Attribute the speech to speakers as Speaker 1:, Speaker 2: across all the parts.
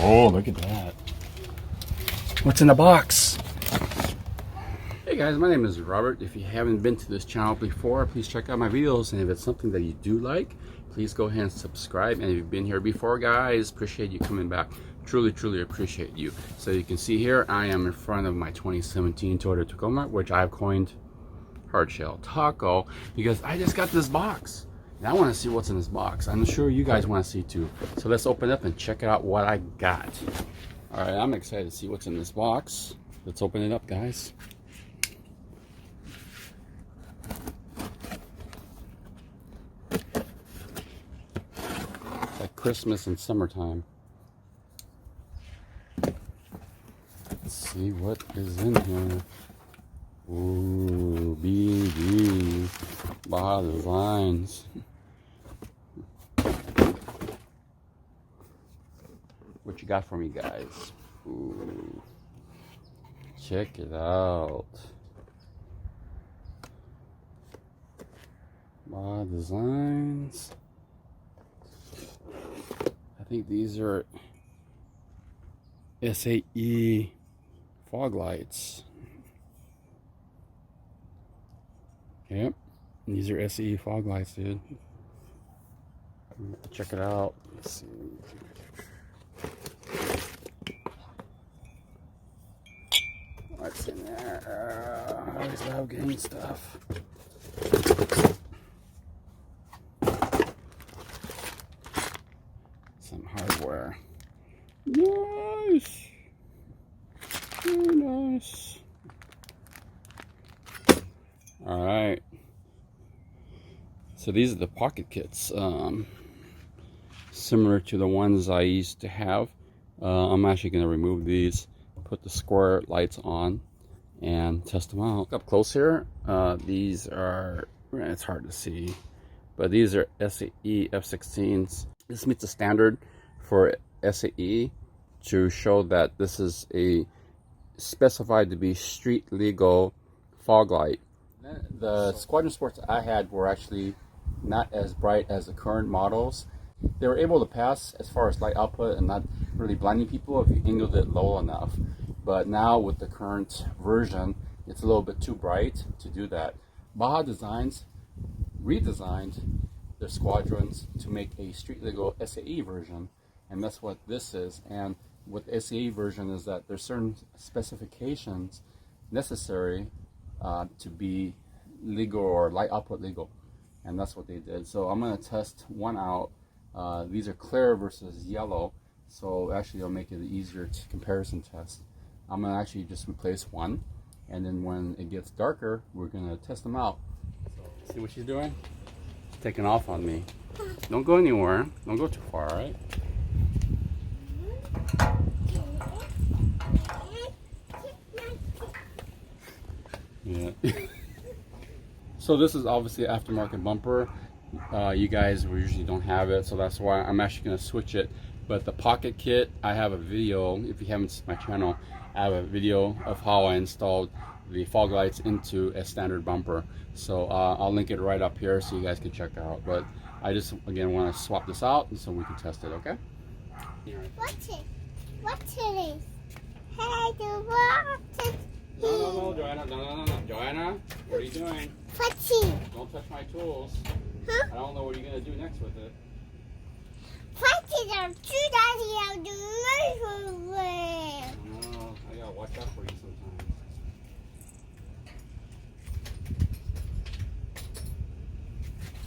Speaker 1: Oh, look at that. What's in the box? Hey guys, my name is Robert. If you haven't been to this channel before, please check out my videos. And if it's something that you do like, please go ahead and subscribe. And if you've been here before, guys, appreciate you coming back. Truly, truly appreciate you. So you can see here, I am in front of my 2017 Toyota Tacoma, which I've coined Hardshell Taco, because I just got this box. And I want to see what's in this box. I'm sure you guys want to see too. So let's open it up and check out what I got. All right, I'm excited to see what's in this box. Let's open it up, guys. Like Christmas and summertime. Let's see what is in here. Ooh, B&G, Baja Designs. What you got for me, guys? Ooh, check it out. Baja Designs. I think these are SAE fog lights. Yep, these are SAE fog lights, dude. Check it out. Let's see. What's in there? I always love getting stuff. Some hardware. Nice. Very nice. All right. So these are the pocket kits, similar to the ones I used to have. I'm actually going to remove these, put the square lights on, and test them out. Up close here, these are, it's hard to see, but these are SAE F-16s. This meets the standard for SAE to show that this is a specified to be street legal fog light. The Squadron Sports I had were actually not as bright as the current models. They were able to pass as far as light output and not really blinding people if you angled it low enough. But now with the current version, it's a little bit too bright to do that. Baja Designs redesigned their Squadrons to make a street legal SAE version, and that's what this is. And with the SAE version is that there's certain specifications necessary to be legal or light output legal, and that's what they did. So I'm going to test one out. These are clear versus yellow, so actually it'll make it easier to comparison test. I'm going to actually just replace one, and then when it gets darker, we're going to test them out. So, see what she's doing? She's taking off on me. Don't go anywhere. Don't go too far, all right? Yeah. So this is obviously an aftermarket bumper. You guys usually don't have it, so that's why I'm actually going to switch it. But the pocket kit, I have a video. If you haven't seen my channel, I have a video of how I installed the fog lights into a standard bumper. So I'll link it right up here so you guys can check it out. But I just again want to swap this out so we can test it. Okay?
Speaker 2: What's it? What's it? Hey, the watch.
Speaker 1: No, Joanna, no. Joanna, what are you doing?
Speaker 2: What's it?
Speaker 1: Don't touch my tools.
Speaker 2: Huh?
Speaker 1: I don't know what you're going to do next with it.
Speaker 2: What's it? I'm too dirty out the
Speaker 1: No, I got to watch out for you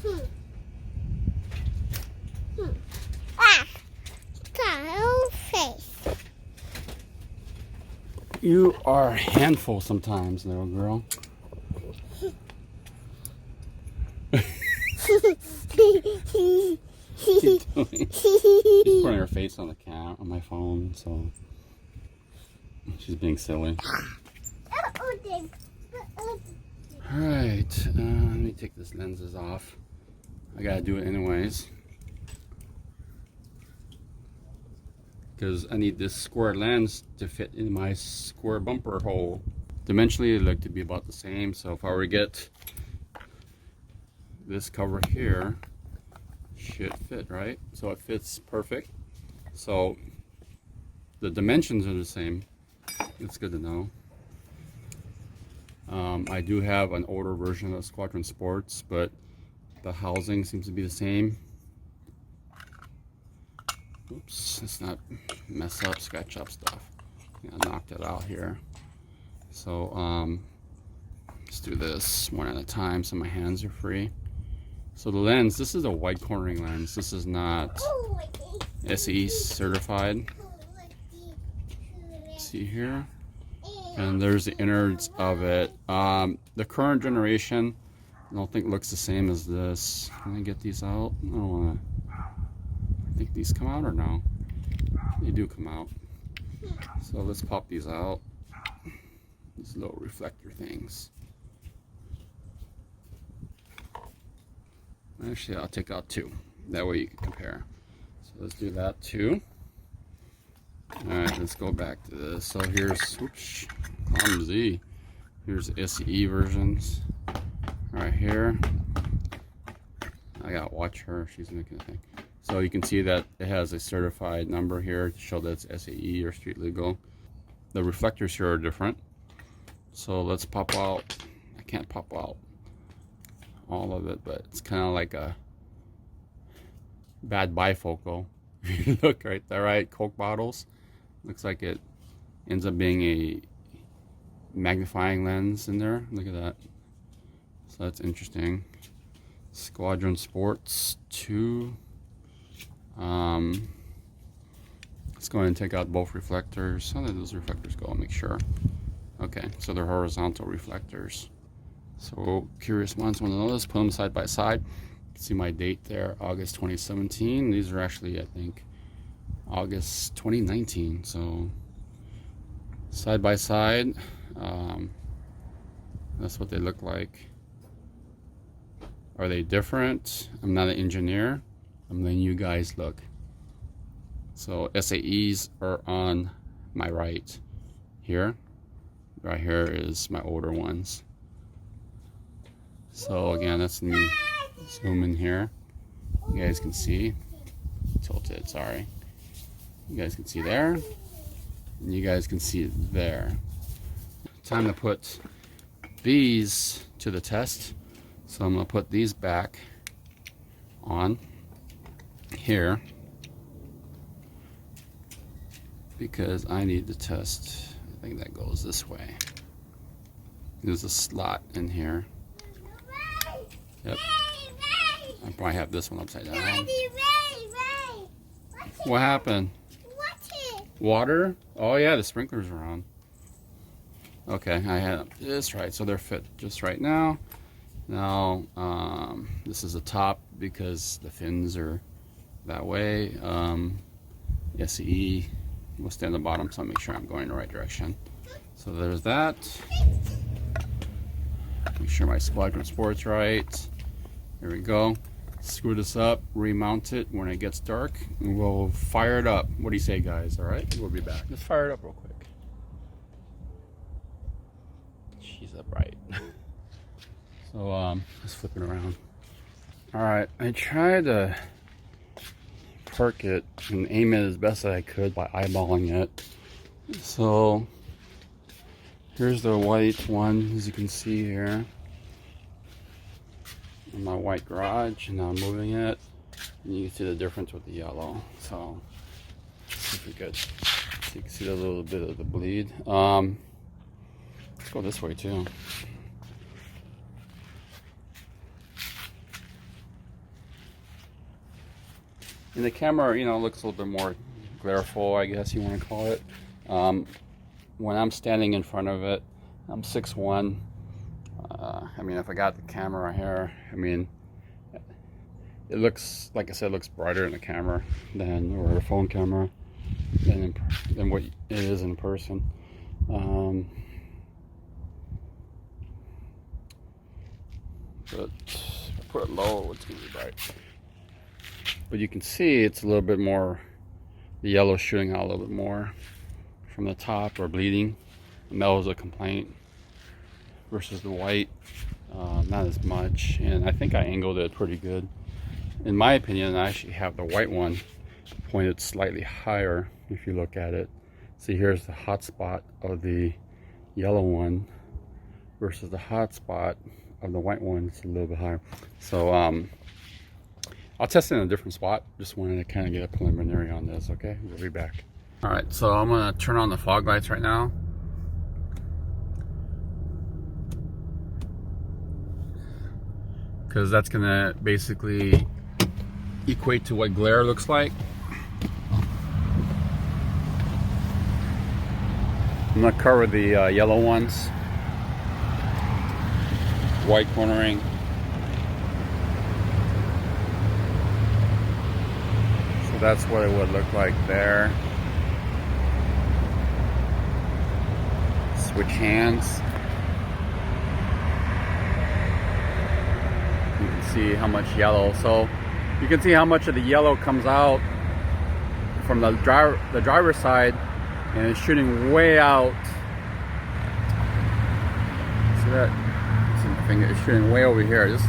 Speaker 1: sometimes.
Speaker 2: Ah! Got no face.
Speaker 1: You are a handful sometimes, little girl. She's putting her face on the cat on my phone, so she's being silly. Alright, let me take this lenses off. I gotta do it anyways, because I need this square lens to fit in my square bumper hole. Dimensionally, they look to be about the same, so if I were to get this cover here, should fit, right? So it fits perfect. So the dimensions are the same. It's good to know. I do have an older version of Squadron Sports, but the housing seems to be the same. Oops, let's not mess up, scratch up stuff. I knocked it out here. So let's do this one at a time so my hands are free. So the lens, this is a wide cornering lens. This is not SAE certified. See here? And there's the innards of it. The current generation, I don't think looks the same as this. Can I get these out? I don't wanna. I think these come out or no? They do come out. So let's pop these out. These little reflector things. Actually, I'll take out 2. That way you can compare. So let's do that too. Alright, let's go back to this. So here's, oops, clumsy. Here's SAE versions. Right here. I gotta watch her, she's making a thing. So you can see that it has a certified number here to show that it's SAE or street legal. The reflectors here are different. So let's pop out, I can't pop out all of it, but it's kind of like a bad bifocal. Look right there, right? Coke bottles. Looks like it ends up being a magnifying lens in there. Look at that. So that's interesting. Squadron Sports 2. Let's go ahead and take out both reflectors. How did those reflectors go? I'll make sure. Okay, so they're horizontal reflectors. So curious ones want to know this. Put them side by side. You can see my date there, August 2017. These are actually, I think, August 2019. So side by side, that's what they look like. Are they different? I'm not an engineer. I'm letting you guys look. So SAEs are on my right here. Right here is my older ones. So again, that's me. Zoom in here. You guys can see. Tilted, sorry. You guys can see there. And you guys can see it there. Time to put these to the test. So I'm going to put these back on here because I need to test. I think that goes this way. There's a slot in here. Yep. I probably have this one upside down. What happened? Water? Oh yeah, the sprinklers are on. Okay, I had this right, so they're fit just right now. Now, this is the top because the fins are that way. SAE will stay on the bottom, so I'll make sure I'm going in the right direction. So there's that. Make sure my Squadron Sports right. There we go. Screw this up, remount it when it gets dark, and we'll fire it up. What do you say, guys? All right, we'll be back. Let's fire it up real quick. She's upright. So let's flip it around. All right, I tried to park it and aim it as best as I could by eyeballing it. So here's the white one, as you can see here. In my white garage, and now I'm moving it, and you can see the difference with the yellow. So let's see if we could, so you can see a little bit of the bleed. Let's go this way too. And the camera, you know, looks a little bit more glareful, I guess you want to call it. When I'm standing in front of it, I'm 6'1". I mean, if I got the camera here, I mean, it looks, like I said, it looks brighter in the camera than, or a phone camera, than what it is in person. But if I put it low, it's going to be bright. But you can see it's a little bit more, the yellow shooting out a little bit more from the top, or bleeding. And that was a complaint. Versus the white, not as much, and I think I angled it pretty good. In my opinion, I actually have the white one pointed slightly higher if you look at it. See, here's the hot spot of the yellow one versus the hot spot of the white one. It's a little bit higher. So I'll test it in a different spot. Just wanted to kind of get a preliminary on this. Okay, we'll be back. All right, so I'm gonna turn on the fog lights right now. Because that's gonna basically equate to what glare looks like. I'm gonna cover the yellow ones, white cornering. So that's what it would look like there. Switch hands. You can see how much yellow. So you can see how much of the yellow comes out from the driver's side, and it's shooting way out. See that? It's shooting way over here. This is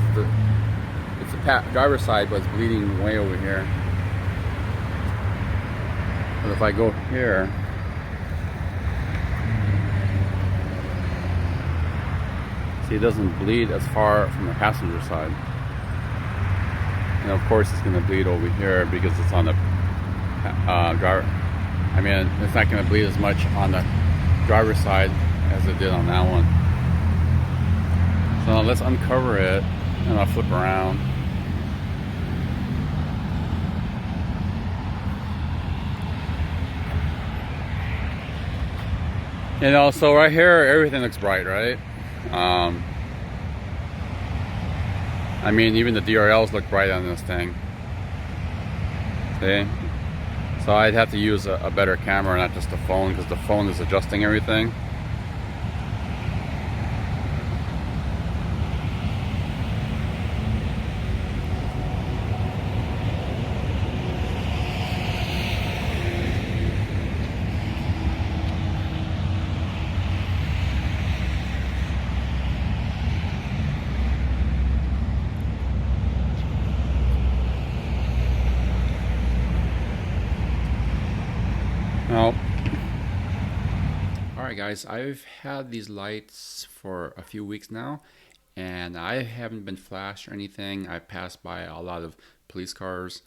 Speaker 1: it's the driver's side, but it's bleeding way over here. But if I go here, see, it doesn't bleed as far from the passenger side. And of course it's going to bleed over here because it's on the driver. I mean, it's not going to bleed as much on the driver's side as it did on that one. So let's uncover it, and I'll flip around. You know, so right here, everything looks bright, right? I mean, even the DRLs look bright on this thing. See? So I'd have to use a better camera, not just the phone, because the phone is adjusting everything. Well, alright guys, I've had these lights for a few weeks now, and I haven't been flashed or anything. I've passed by a lot of police cars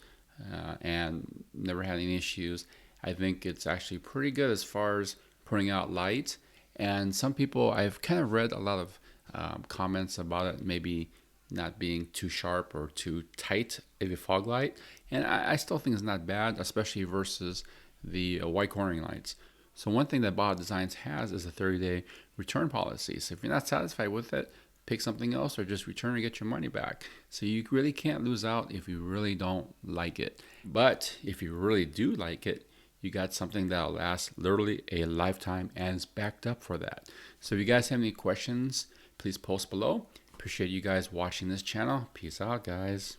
Speaker 1: and never had any issues. I think it's actually pretty good as far as putting out light. And some people, I've kind of read a lot of comments about it maybe not being too sharp or too tight of a fog light, and I still think it's not bad, especially versus the white cornering lights. So one thing that Baja Designs has is a 30-day return policy. So if you're not satisfied with it, pick something else or just return and get your money back. So you really can't lose out if you really don't like it. But if you really do like it, you got something that'll last literally a lifetime, and it's backed up for that. So if you guys have any questions, please post below. Appreciate you guys watching this channel. Peace out, guys.